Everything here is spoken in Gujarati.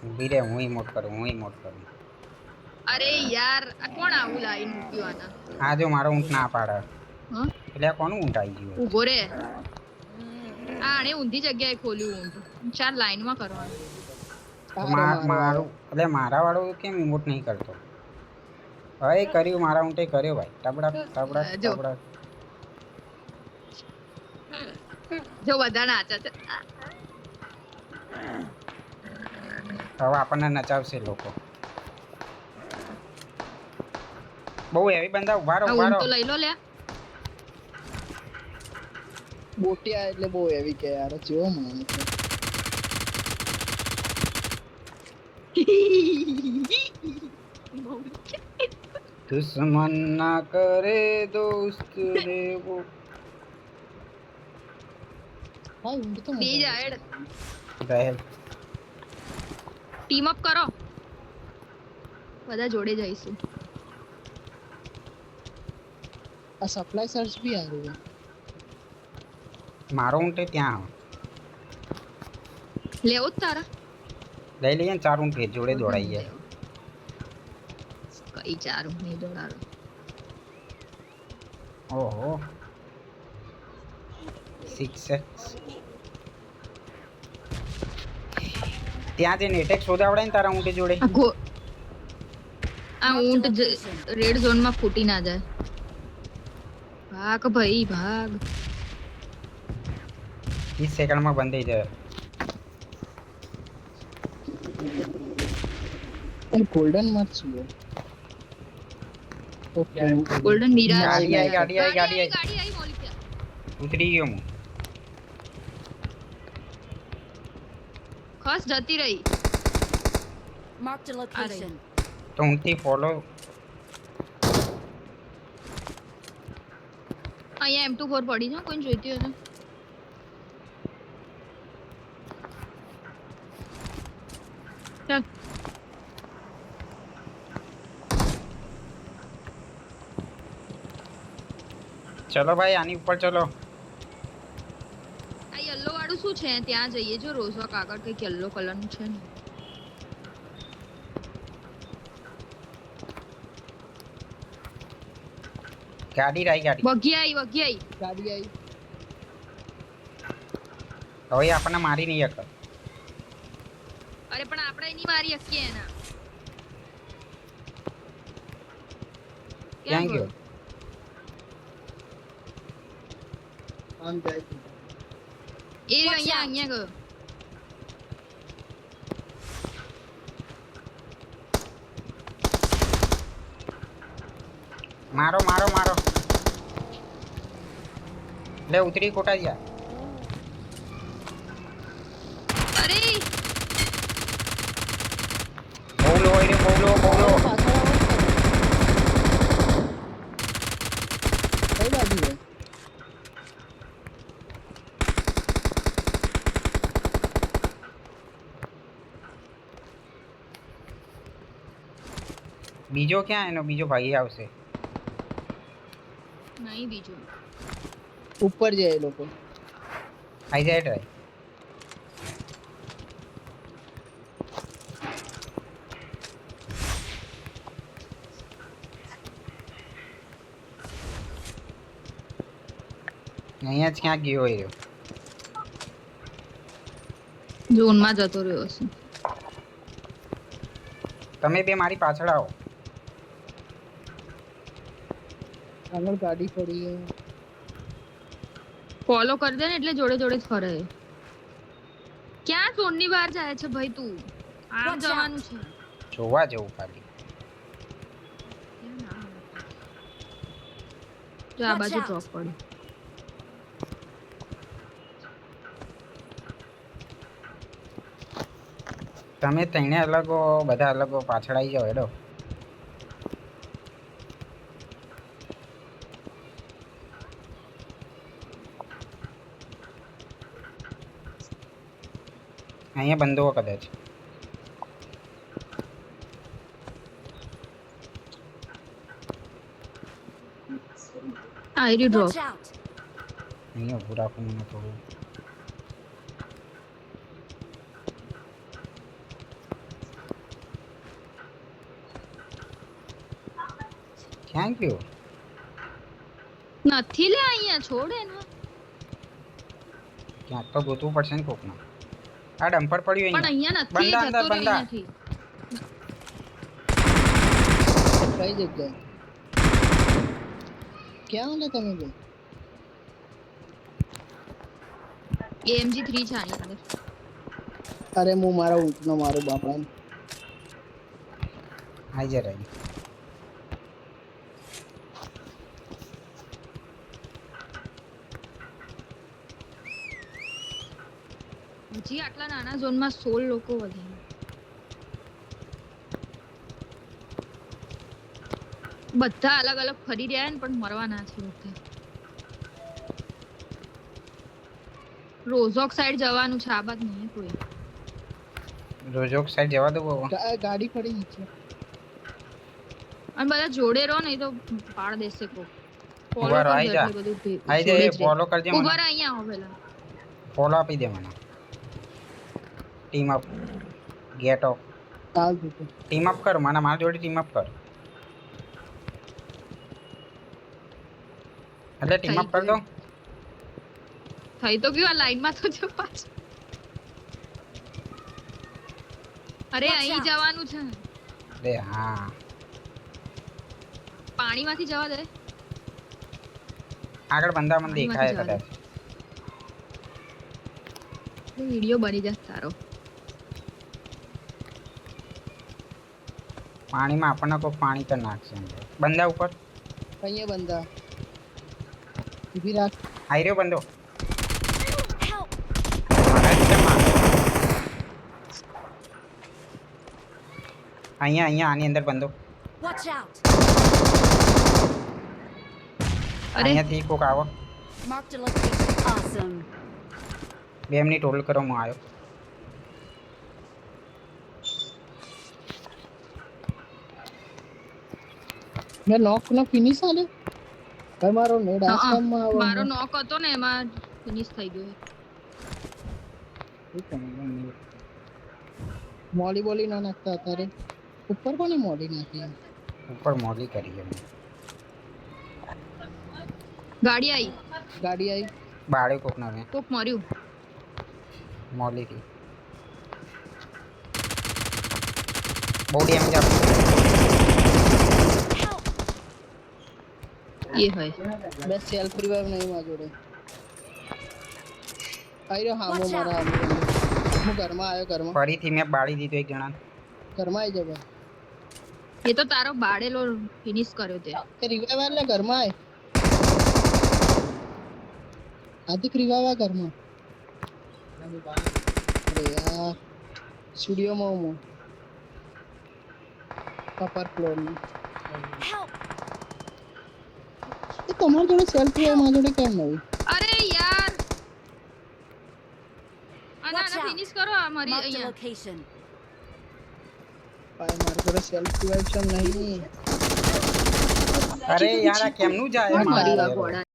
ઊભી રે, હું ઇમોટ કરું, હું ઇમોટ કરું. અરે યાર આ કોણ આવું લાઈન મૂક્યું આના? આ જો મારો ઊંટ ના પાડે. હા એટલે આ કોનું ઊંટ આવી ગયું? ઉભો રે. આણે ઊંધી જગ્યાએ ખોલ્યું ઊંટ. ચાર લાઈનમાં કરવાનું. મારું એટલે મારા વાળો કેમ ઇમોટ નહીં કરતો? હવે કર્યું, મારા ઊંટે કર્યો ભાઈ. ટબડક ટબડક જો ટબડક. જો બધા નાચે છે. હવે આપણને નચાવશે લોકો. બહુ હેવી બંદા ઉભા રહો, આ ઉભા ઊંટ રહો. તો લઈ લો લે. બોટિયા એટલે બહુ હેવી કે યાર જેવો માણસ છે. દુશ્મન ના કરે દોસ્ત રે વો. હા ઊંઘ તો બી મજા જાયડ રહેલ ટીમ અપ કરો. બધા જોડે જઈશું. આ સપ્લાય સર્ચ બી આવ્યું છે. મારો ઊંટે ત્યાં લેવો જ તારા લઈ લઈએ ને, ચાર ઊંટ જોડે દોડાઈએ. કઈ ચારું નહીં દોડાડો. ઓહો 6x ત્યાં જઈને એટેક શોધાવડે ને તારા ઊંટે જોડે. આ ઊંટ રેડ ઝોન માં ફૂટી ના જાય. ભાગ ભાઈ ભાગ. 30 સેકન્ડમાં બંધ થઈ જાય. ગોલ્ડન મત છું ઓકે ગોલ્ડન મીરા ગાડી આવી, ગાડી આવી, ગાડી આવી. ગાડી આવી મોલી ત્યાં. ઉતરી ગયો હું. ખસ જતી રહી. Marked a location. તો ઊંટથી ફોલો. અહીંયા M24 પડી છે કોઈ જોઈતી હોય તો. ચાલ ચલો ભાઈ આની ઉપર ચલો. આ યલો વાળું શું છે? ત્યાં જઈએ જો રોઝા કાગળ કઈક યલો કલર નું છે ને. ગાડી રાઈ, ગાડી. વગી આવી ગાડી આવી હવે આપણને મારી નહીં શકે. અરે પણ આપણે એની મારી શકીએ એના. ક્યાં ગયો? આમ જાય એ રહ્યો અહીંયા અહીંયા ગયો. મારો મારો મારો. લે ઉતરી કોટા ગયા. અરે બોલો હોય રે, બોલો બોલો. કઈ બાજુ છે બીજો ક્યાં? એનો બીજો ભાઈ આવશે. નહીં બીજું. ઉપર જાય એ લોકો આઈ જાય ટ્રાય. અહીંયા જ ક્યાં ગયો હોય રહ્યો. ઝોન માં જતો રહ્યો છે. તમે બે મારી પાછળ આવો. આગળ ગાડી પડી છે ફોલો કરી દે ને એટલે જોડે જોડે જ ફરે. ક્યાં ઝોન ની બહાર જાય છે ભાઈ તું? આમ જવાનું છે. જોવા જવું ખાલી. જો આ બાજુ ડ્રોપ પડી. તમે ત્રણે અલગો, બધા અલગો પાછળ આવી જાઓ. હેડો. અહીંયા બંધો કદાચ. આઈ ડ્રોપ. Watch out. અહીંયા ઊભું રાખું મને થોડું. Thank you. નથી લે અહીંયા છોડ એને. ક્યાંક તો ગોતવું પડશે ને કોકને. આ ડમ્પર પડ્યું પણ અહીંયા. અહીંયા નથી બંદા અંદર, જતો રે બંદા. અહીંયાથી. કઈ જગ્યાએ ક્યાં ઓલે તમે બે AMG 3 છે આની અંદર. અરે હું મારા ઊંટનો મારું બાપા આઈ જા રહી. હજી આટલા નાના ઝોનમાં 16 લોકો વધે. બધા અલગ અલગ ફરી રહ્યા ને પણ મરવાના છે બધા. રોઝોક સાઈડ જવાનું છે, આ બાદ નહીં કોઈ. રોજોક સાઈડ જવા દો બાબા. ગાડી પડી નીચે અને બધા જોડે રહો નહીં તો પાડ દેશે કો. ઉભા રહો, આઈ જા. આઈ જા, એ ફોલો કરજે ઉભા મને. રહો અહીંયા આવો પેલા. ફોલો આપી દે મને. Team up. Get off. ચાલ દીધું ટીમ અપ કર મને, મારા જોડે ટીમ અપ કર. એટલે ટીમ અપ કર દો. થઈ તો ગયું, આ લાઈનમાં તો જો પાછું. અરે અહીં જવાનું છે. અરે હા. પાણીમાંથી જવા દે. આગળ બંદા મને દેખાય કદાચ. વિડિયો બની જશે તારો. પાણીમાં આપણને કોઈ પાણી કર નાખશે અંદર. બંદા ઉપર. અહીંયા બંદા ઊભી રાખ આઈ રહ્યો બંદો. Help! મારા જ છે મારે. અહીંયા આની અંદર બંદો. Watch out! અરે અહીંયાથી કોક આવો. Marked a location. Awesome. 2 minute hold કરો, હું આવ્યો. મેં નોક નો ફિનિશ આલે ભાઈ મારો નેડ હા, આસામમાં આવો મારો નોક હતો ને એમાં ફિનિશ થઈ ગયો. મોલી બોલી ના નાખતા અત્યારે ઉપર કોને મોલી નાખી ઉપર મોલી કરી છે. ગાડી આવી. ગાડી આવી બાળે કોકનો ને કોક મર્યું. મોલીથી. બહુ ડેમેજ આપે. એ હોય બે સેલ્ફ રિવાઇવ નહીં માં જોડે આઈ રહ્યો હામો Watch out. મારા હામો. હું ઘરમાં આવ્યો ઘરમાં ફરીથી મેં બાળી દીધો એક જણા. ઘરમાં આવી જવા એ તો તારો બાળેલો ફિનિશ કર્યો તે. તે રિવાઇવ આલે ઘરમાં આય આદિક રિવાઇવ આ ઘરમાં અરે યાર સ્ટુડિયોમાં હું અપર ફ્લોરમાં Help! એ તમારી જોડે સેલ્ફ રિવાઇવ માં જોડે કેમ નહીં અરે યાર આના Watch out. ફિનિશ કરો આ મારી Marked a અહીંયા. location. ભાઈ મારી જોડે સેલ્ફ રિવાઇવ છે નહીં અરે યાર આ કેમનું જાય મરી મારા ગયા ઘરે? ઘોડા.